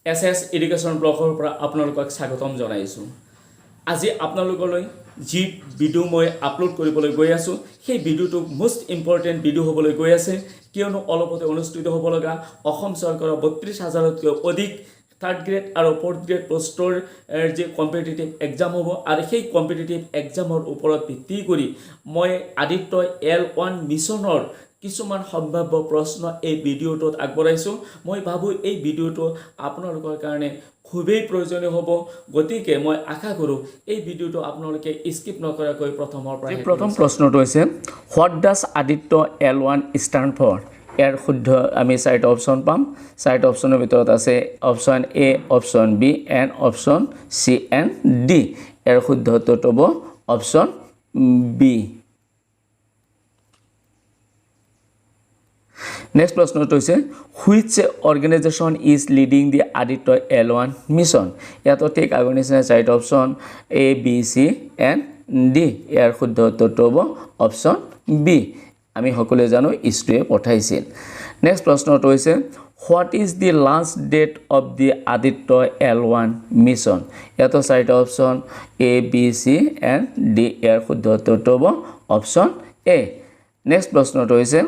SS education ব্লগৰ পৰা আপোনালোকক স্বাগতম জনাইছোঁ। আজি আপোনালোকলৈ যি ভিডিও মই আপলোড কৰিবলৈ গৈ আছোঁ সেই ভিডিওটো মোষ্ট ইম্পৰ্টেণ্ট ভিডিও হ'বলৈ গৈ আছে, কিয়নো অলপতে অনুষ্ঠিত হ'ব লগা অসম চৰকাৰৰ ৩২,০০০তকৈ অধিক থাৰ্ড গ্ৰেড আৰু ফ'ৰ্থ গ্ৰেড পোষ্টৰ যি কম্পিটিটিভ এক্সাম হ'ব আৰু সেই কম্পিটিটিভ এক্সামৰ ওপৰত ভিত্তি কৰি মই আদিত্য L1 মিছনৰ কিছুমান সম্ভাব্য প্ৰশ্ন এই ভিডিওটোত আগবঢ়াইছোঁ। মই ভাবোঁ এই ভিডিওটো আপোনালোকৰ কাৰণে খুবেই প্ৰয়োজনীয় হ'ব, গতিকে মই আশা কৰোঁ এই ভিডিওটো আপোনালোকে স্কিপ নকৰাকৈ প্ৰথমৰ পৰা। প্ৰথম প্ৰশ্নটো হৈছে what does Aditya L1 stand for? ইয়াৰ শুদ্ধ আমি চাৰিটা অপশ্যন পাম। চাৰিটা অপশ্যনৰ ভিতৰত আছে option A, option B and option C and D. ইয়াৰ শুদ্ধ উত্তৰটো হ'ব অপশ্যন বি। নেক্সট প্ৰশ্নটো হৈছে which organisation is leading the Aditya L1 mission? ইয়াতো ঠিক আগৰ নিচিনা চাৰিটা option A, B, C and D. ইয়াৰ শুদ্ধ উত্তৰটো হ'ব অপশ্যন বি। আমি সকলোৱে জানো ইছৰোৱে পঠাইছিল। নেক্সট প্ৰশ্নটো হৈছে what is the last date of the Aditya L1 mission? ইয়াতো চাৰিটা option A, B, C and D. ইয়াৰ শুদ্ধ উত্তৰটো হ'ব অপশ্যন এ। নেক্সট প্ৰশ্নটো হৈছে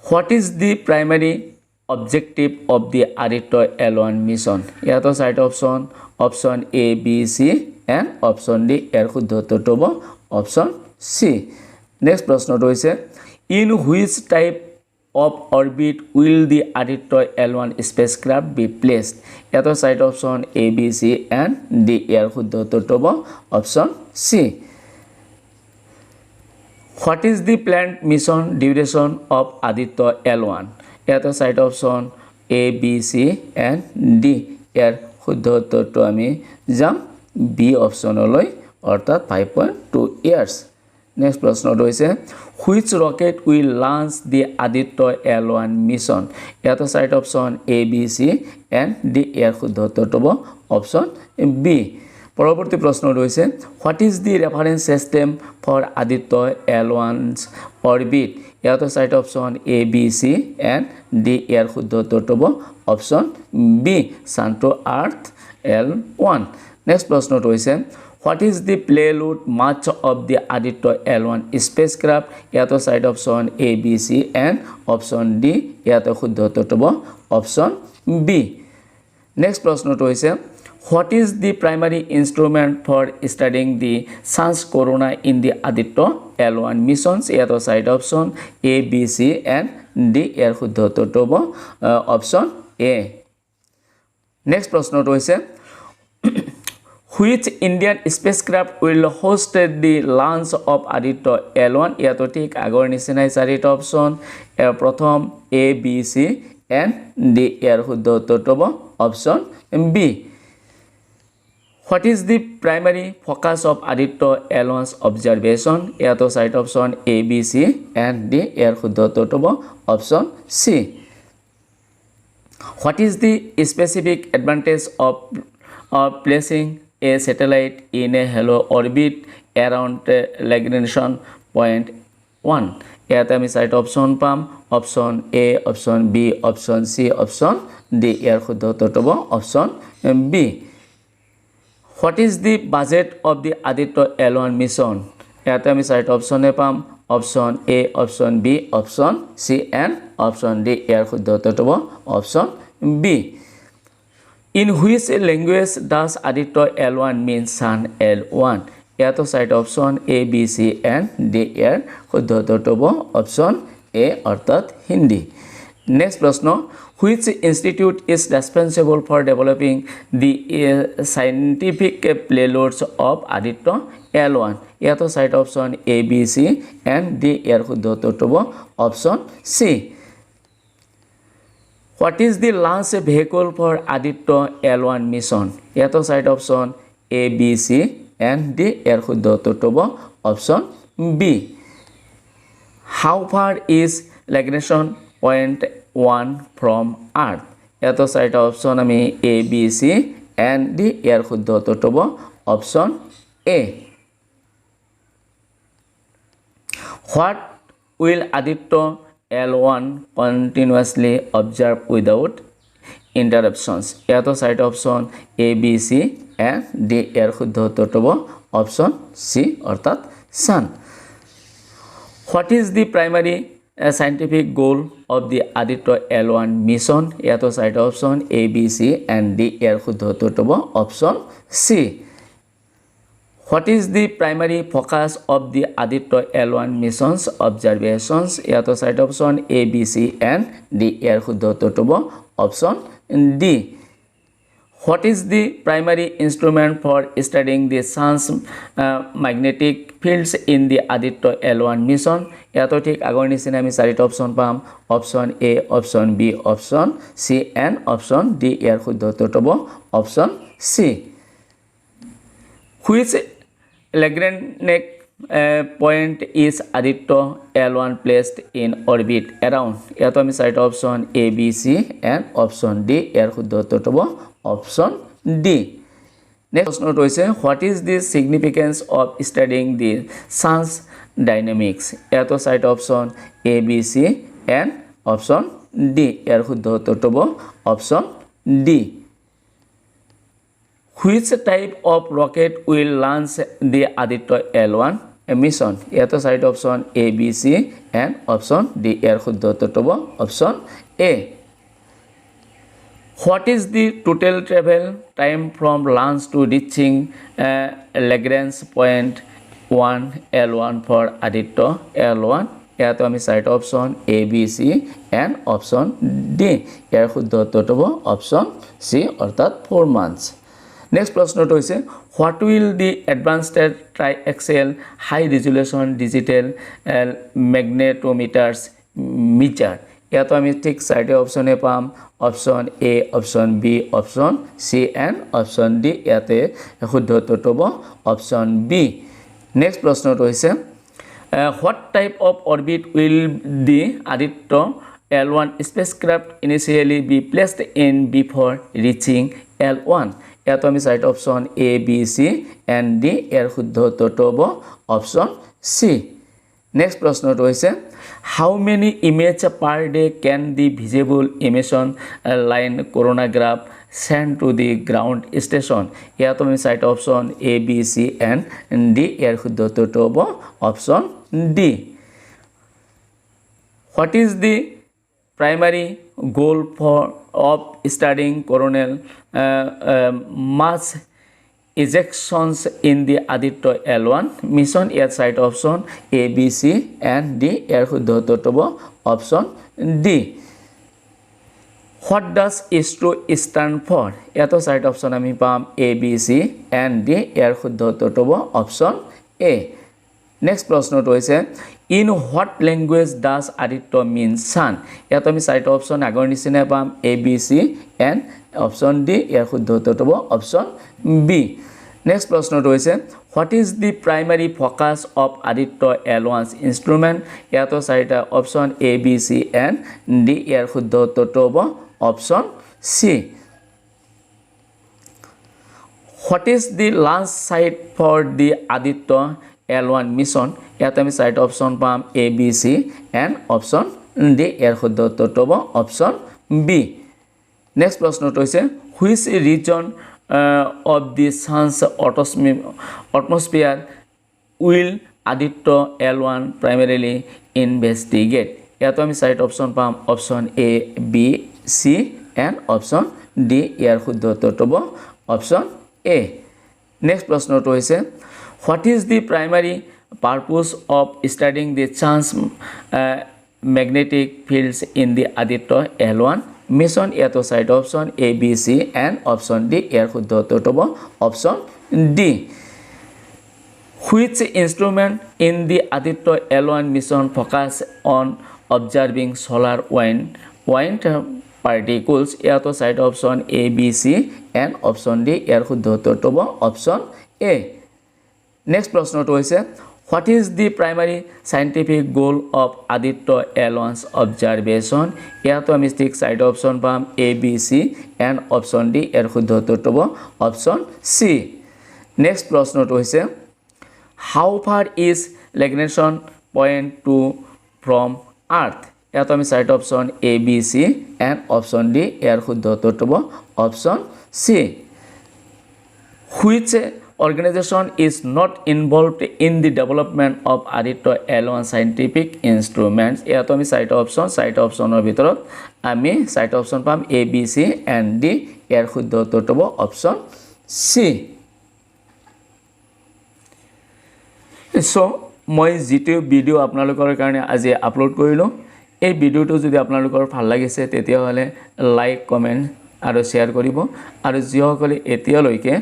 what is the primary objective of the Aditya L1 mission? ইয়াতো চাৰিটা option option A, B, C and option D. ইয়াৰ শুদ্ধ উত্তৰটো হ'ব অপশ্যন চি। নেক্সট প্ৰশ্নটো হৈছে in which type of orbit will the Aditya L1 spacecraft B placed? ইয়াতো চাৰিটা option A, B, C and D. ইয়াৰ শুদ্ধ উত্তৰটো হ'ব option C. What is the planned mission duration of Aditya L1? ইয়াতো চাৰিটা option A, B, C and D. ইয়াৰ শুদ্ধ উত্তৰটো আমি যাম বি অপশ্যনলৈ, অৰ্থাৎ 5.2 years। নেক্সট প্ৰশ্নটো হৈছে which rocket will launch the Aditya L1 mission? ইয়াতো চাৰিটা option A, B, C and D. ইয়াৰ শুদ্ধ উত্তৰটো হ'ব অপশ্যন বি। পৰৱৰ্তী প্ৰশ্নটো হৈছে what is the reference system for Aditya L1's orbit? ইয়াতো চাৰিটা option A, B, C and D. ইয়াৰ শুদ্ধ উত্তৰটো হ'ব option B, sun to earth L1। Next প্ৰশ্নটো হৈছে what is the payload mass of the Aditya L1 spacecraft? ইয়াতো চাৰিটা option A, B, C and option D. ইয়াতো শুদ্ধ উত্তৰটো হ'ব অপশ্যন বি। নেক্সট প্ৰশ্নটো হৈছে what is the primary instrument for studying the sun's corona in the Aditya L1 missions? ইয়াতো চাৰিটা option A, B, C and D. ইয়াৰ শুদ্ধ উত্তৰটো হ'ব অপশ্যন এ। নেক্সট প্ৰশ্নটো হৈছে which Indian spacecraft will host the launch of Aditya L1? ইয়াতো ঠিক আগৰ নিচিনাই চাৰিটা অপশ্যন প্ৰথম A, B, C and D. ইয়াৰ শুদ্ধ উত্তৰটো হ'ব option B. What is the primary focus of Aditya L1's observation? ইয়াতো চাৰিটা option A, B, C and D. ইয়াৰ শুদ্ধ উত্তৰটো হ'ব option C. What is the specific advantage of placing a satellite in a halo orbit around Lagrangian point 1? ইয়াতে আমি চাৰিটা option পাম option A, option B, option C, option D. ইয়াৰ শুদ্ধ উত্তৰটো হ'ব option B. What is the budget of the Aditya L1 mission? ইয়াতে আমি চাৰিটা অপশ্যনে পাম option A, option B, option C and option D. ইয়াৰ শুদ্ধ উত্তৰটো হ'ব option B. In which language does Aditya L1 mean sun L1? ইয়াতো চাৰিটা option A, B, C and D. ইয়াৰ শুদ্ধ উত্তৰটো হ'ব অপশ্যন এ, অৰ্থাৎ হিন্দী। নেক্সট প্ৰশ্ন which institute is responsible for developing the scientific payloads of Aditya L1? ইয়াতো চাৰিটা option A, B, C and D. ইয়াৰ শুদ্ধ উত্তৰটো হ'ব option C. What is the launch vehicle for Aditya L1 mission? ইয়াতো চাৰিটা option A, B, C and D. ইয়াৰ শুদ্ধ উত্তৰটো হ'ব option B. How far is Lagrangian point 1 from earth? ইয়াতো চাৰিটা অপশ্যন আমি A, B, C and D. ইয়াৰ শুদ্ধ উত্তৰটো হ'ব option A. What will Aditya L1 continuously observe without interruptions ইয়াতো চাৰিটা option A B C and D ইয়াৰ শুদ্ধ উত্তৰটো হ'ব অপশন C অৰ্থাৎ sun what is the primary scientific goal of the ADITYA L1 mission ইয়াতো চাৰিটা option A B C and D ইয়াৰ শুদ্ধ উত্তৰটো হ'ব option C What is the primary focus of the ADITYA L1 mission's observations? ইয়াতো চাৰিটা option A, B, C and D ইয়াৰ শুদ্ধ উত্তৰটো হ'ব option D. What is the primary instrument for studying the sun's magnetic fields in the ADITYA L1 mission? ইয়াতো ঠিক আগৰ নিচিনা আমি চাৰিটা অপশন পাম option A, option B, option C and option D ইয়াৰ শুদ্ধ উত্তৰটো হ'ব option C. Which Lagrange point is ADITYA L1 placed in orbit around ইয়াতো আমি চাৰিটা option A B C and option D ইয়াৰ শুদ্ধ উত্তৰটো হ'ব অপশন D নেক্সট প্ৰশ্নটো হৈছে what is the significance of studying the sun's dynamics ইয়াতো চাৰিটা option A B C and option D ইয়াৰ শুদ্ধ উত্তৰটো হ'ব option D Which type of rocket will launch the ADITYA L1 mission? ইয়াতো চাৰিটা option A, B, C and option D ইয়াৰ শুদ্ধ উত্তৰটো হ'ব option A. What is the total travel time from launch to reaching Lagrange point 1 L1 for ADITYA L1? ইয়াতো আমি চাৰিটা option A, B, C and option D ইয়াৰ শুদ্ধ উত্তৰটো হ'ব option C অৰ্থাৎ 4 months. Next প্ৰশ্নটো হৈছে what will the advanced triaxial high resolution digital magnetometers measure ইয়াতো আমি ঠিক চাৰিটা অপশনে পাম option A option B option C and option D ইয়াতে শুদ্ধ উত্তৰটো হ'ব অপশন B নেক্সট প্ৰশ্নটো হৈছে what type of orbit will the ADITYA L1 spacecraft initially be placed in before reaching L1 ইয়াতো আমি চাৰিটা option A B C and D ইয়াৰ শুদ্ধ উত্তৰটো হ'ব অপশন C নেক্সট প্ৰশ্নটো হৈছে how many image per day can the visible emission line coronagraph send to the ground station ইয়াতো আমি চাৰিটা option A B C and D ইয়াৰ শুদ্ধ উত্তৰটো হ'ব option D what is the primary goal of studying coronal mass ejections in the ADITYA L1 mission ইয়াত চাৰিটা option A B C and D ইয়াৰ শুদ্ধ উত্তৰটো হ'ব option D what does ISRO stand for ইয়াতো চাৰিটা অপশন আমি পাম A B C and D ইয়াৰ শুদ্ধ উত্তৰটো হ'ব অপশন A নেক্সট প্ৰশ্নটো হৈছে in what language does ADITYA mean sun ইয়াত আমি চাৰিটা অপশন আগৰ নিচিনা পাম A B C and option D ইয়াৰ শুদ্ধ উত্তৰটো হ'ব অপশন B নেক্সট প্ৰশ্নটো হৈছে what is the primary focus of ADITYA L1's instrument ইয়াতো চাৰিটা option A B C and D ইয়াৰ শুদ্ধ উত্তৰটো হ'ব option C what is the launch site for the ADITYA L1 mission ইয়াত আমি চাৰিটা অপশন পাম A B C and option D ইয়াৰ শুদ্ধ উত্তৰটো হ'ব অপশন B নেক্সট প্ৰশ্নটো হৈছে which region of the sun's atmosphere will ADITYA L1 primarily investigate ইয়াতো আমি চাৰিটা অপশন পাম option A B C and option D ইয়াৰ শুদ্ধ উত্তৰটো হ'ব অপশন A নেক্সট প্ৰশ্নটো হৈছে what is the primary purpose of studying the sun's magnetic fields in the ADITYA L1 mission ইয়াতো চাৰিটা option A B C and option D ইয়াৰ শুদ্ধ উত্তৰটো হ'ব option D which instrument in the ADITYA L1 mission focus on observing solar wind particles ইয়াতো চাৰিটা option A B C and option D ইয়াৰ শুদ্ধ উত্তৰটো হ'ব অপশন A নেক্সট প্ৰশ্নটো হৈছে what is the primary scientific goal of ADITYA L1's observation ইয়াতো আমি ঠিক চাৰিটা অপশন পাম A B C and option D ইয়াৰ শুদ্ধ উত্তৰটো হ'ব অপশন C নেক্সট প্ৰশ্নটো হৈছে how far is Lagrange point 2 from earth ইয়াত আমি চাৰিটা option A B C and option D ইয়াৰ শুদ্ধ উত্তৰটো হ'ব option C which organization is not involved in the development of ADITYA L1 scientific instruments ইয়াত আমি চাৰিটা অপশ্যনৰ ভিতৰত আমি চাৰিটা অপশ্যন পাম এ বি চি এণ্ড ডি ইয়াৰ শুদ্ধ উত্তৰটো হ'ব অপশ্যন চি সো মই যিটো ভিডিও আপোনালোকৰ কাৰণে আজি আপলোড কৰিলোঁ এই ভিডিওটো যদি আপোনালোকৰ ভাল লাগিছে তেতিয়াহ'লে লাইক কমেণ্ট আৰু শেয়াৰ কৰিব আৰু যিসকলে এতিয়ালৈকে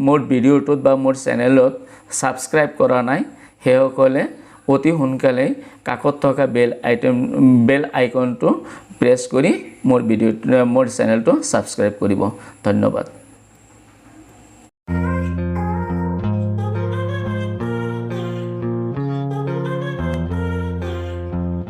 মোৰ ভিডিওটোত বা মোৰ চেনেলত ছাবস্ক্ৰাইব কৰা নাই সেইসকলে অতি সোনকালে কাষত থকা বেল আইকনটো প্ৰেছ কৰি মোৰ চেনেলটো ছাবস্ক্ৰাইব কৰিব ধন্যবাদ